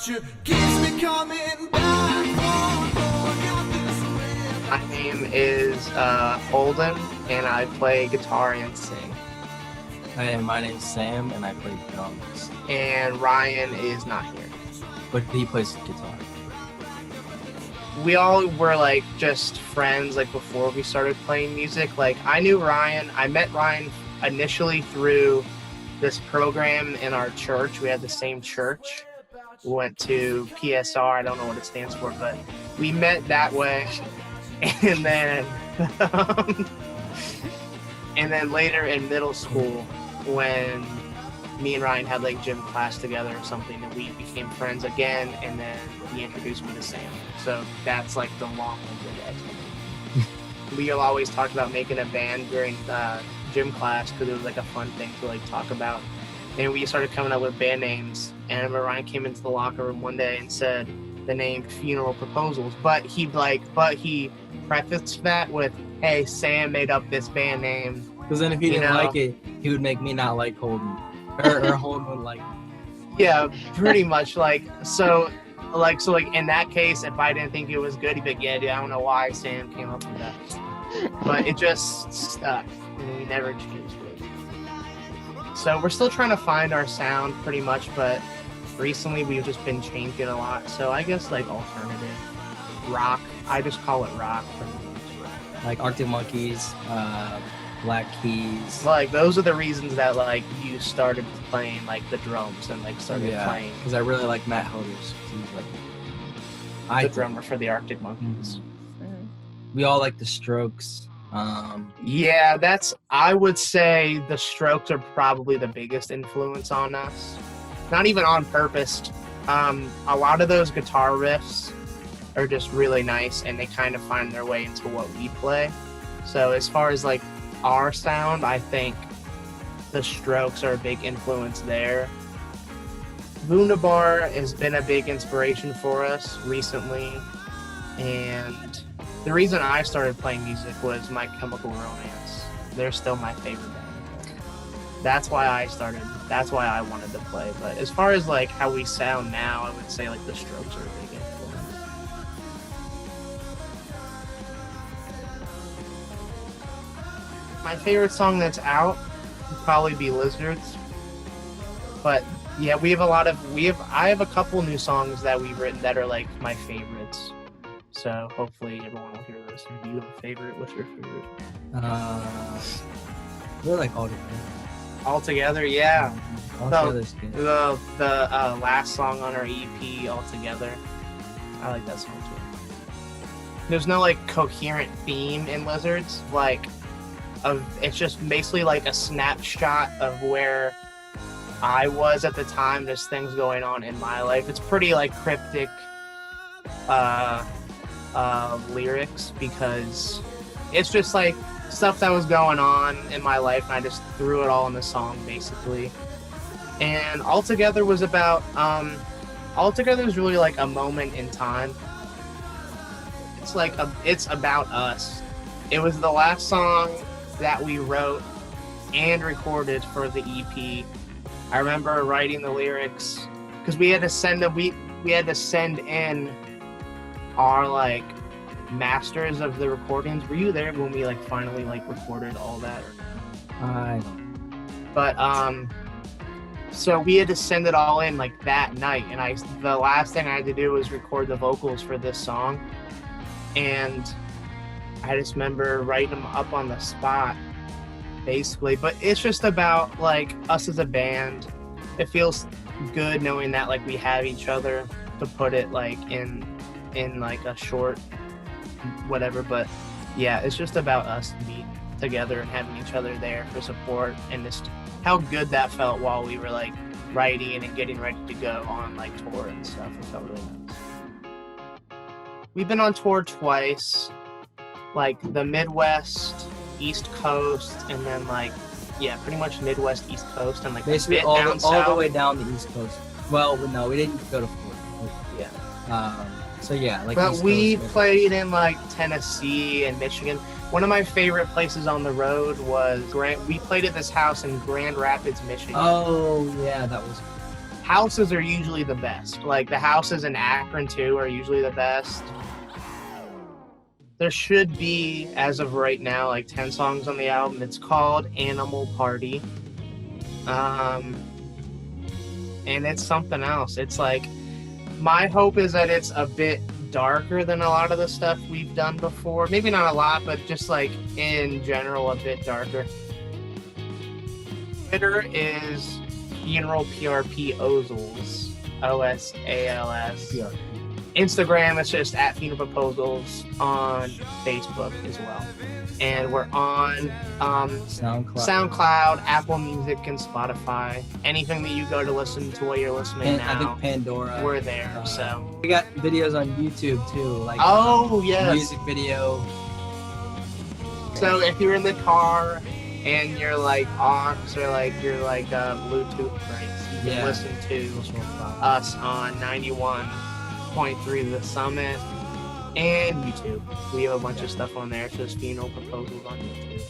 about you keeps me coming back My name is Holden, and I play guitar and sing. Hey, my name's Sam, and I play drums. And Ryan is not here. But he plays guitar. We all were like just friends like before we started playing music. Like I met Ryan initially through this program in our church. We had the same church. We went to PSR, I don't know what it stands for, but we met that way. And then later in middle school when me and Ryan had like gym class together or something, and we became friends again, and then he introduced me to Sam. So that's like the long-winded explanation. We always talked about making a band during gym class because it was like a fun thing to like talk about. And we started coming up with band names. And I remember Ryan came into the locker room one day and said the name Funeral Proposals, but he prefaced that with, "Hey, Sam made up this band name." Because then if he didn't like it, he would make me not like Holden. Or Holden would like me. Yeah, pretty much. So in that case, if I didn't think it was good, he'd be like, "Yeah, dude, I don't know why Sam came up with that." But it just stuck, and we never changed it. So we're still trying to find our sound pretty much, but recently we've just been changing a lot. So I guess like alternative rock. I just call it rock pretty much. Like Arctic Monkeys, Black Keys. Like those are the reasons that like you started playing like the drums and like started playing. Because I really like Matt Hoders. Like, the drummer for the Arctic Monkeys. Mm-hmm. We all like the Strokes. Yeah, I would say the Strokes are probably the biggest influence on us. Not even on purpose. A lot of those guitar riffs are just really nice, and they kind of find their way into what we play. So as far as like our sound, I think the Strokes are a big influence there. Wunderbar has been a big inspiration for us recently, and the reason I started playing music was My Chemical Romance. They're still my favorite band. That's why I wanted to play. But as far as like how we sound now, I would say like the Strokes are a big influence. My favorite song that's out would probably be Lizards. But yeah, I have a couple new songs that we've written that are like my favorites. So hopefully everyone will hear this. Do you have a favorite? What's your favorite? We're like all together. All Together, yeah. All Together's good. The last song on our EP, All Together. I like that song too. There's no like coherent theme in Lizards. It's just basically like a snapshot of where I was at the time. There's things going on in my life. It's pretty like cryptic lyrics because it's just like stuff that was going on in my life, and I just threw it all in the song basically. And All Together was about All Together is really like a moment in time. It's about us. It was the last song that we wrote and recorded for the EP. I remember writing the lyrics because we had to send in our like masters of the recordings. Were you there when we like finally like recorded all that? I don't. But so we had to send it all in like that night, and the last thing I had to do was record the vocals for this song, and I just remember writing them up on the spot basically. But it's just about like us as a band. It feels good knowing that like we have each other to put it like in like a short whatever. But yeah, it's just about us being together and having each other there for support, and just how good that felt while we were like writing and getting ready to go on like tour and stuff. It felt really nice. We've been on tour twice, like the Midwest, East Coast, and then like pretty much Midwest, East Coast, and like basically all the way down the East Coast. Well, no, we didn't go to Florida. Yeah. So yeah, like. But East we Coast, played in like Tennessee and Michigan. One of my favorite places on the road was we played at this house in Grand Rapids, Michigan. Oh yeah, that was. houses are usually the best. Like the houses in Akron too are usually the best. There should be, as of right now, like 10 songs on the album. It's called Animal Party. And it's something else. It's like, my hope is that it's a bit darker than a lot of the stuff we've done before. Maybe not a lot, but just like in general, a bit darker. Twitter is Funeral PRP Ozals. OSALS. PRP. Instagram is just at Funeral Proposals on Facebook as well. And we're on SoundCloud, Apple Music, and Spotify. Anything that you go to listen to while you're listening now, I think Pandora. we're there. So we got videos on YouTube too, like yes. music video. So if you're in the car and you're like aux or like you're like Bluetooth breaks, you can listen to us on 91.3 The Summit and YouTube. We have a bunch of stuff on there. It's just Funeral Proposals on YouTube.